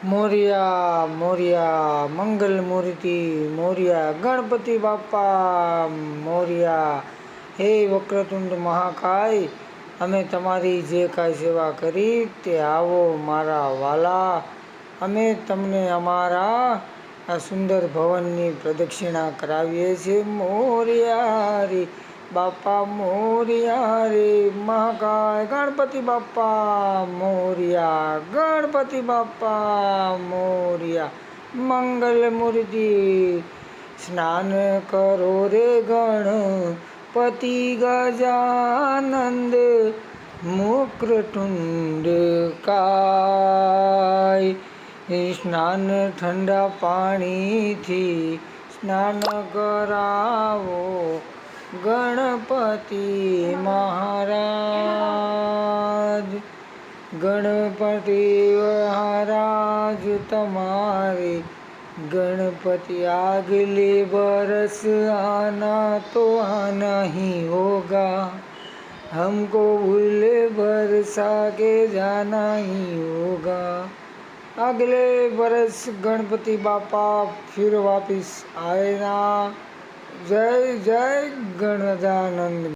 મોરિયા મોરિયા મંગલ મૂર્તિ મોરિયા ગણપતિ બાપા મોરિયા. હે વક્રતુંડ મહાકાય, અમે તમારી જે કાંઈ સેવા કરી તે આવો મારા વાલા. અમે તમને અમારા આ સુંદર ભવનની પ્રદક્ષિણા કરાવીએ છીએ. મોરિયા રે બાપા મોરિયા રે મહાકાય ગણપતિ બાપા મોરિયા ગણપતિ બાપા મોરિયા મંગલ મૂર્તિ. સ્નાન કરો રે ગણપતિ ગજાનંદ મુક્રતુંડ કાય. સ્નાન ઠંડા પાણીથી સ્નાન કરાવો ગણપતિ મહારાજ. ગણપતિ મહારાજ તમારે गणपति अगले बरस आना तो आना ही होगा, हमको भूले बरसा के जाना ही होगा. अगले बरस गणपति बापा फिर वापिस आएगा. जय जय गणजानंद.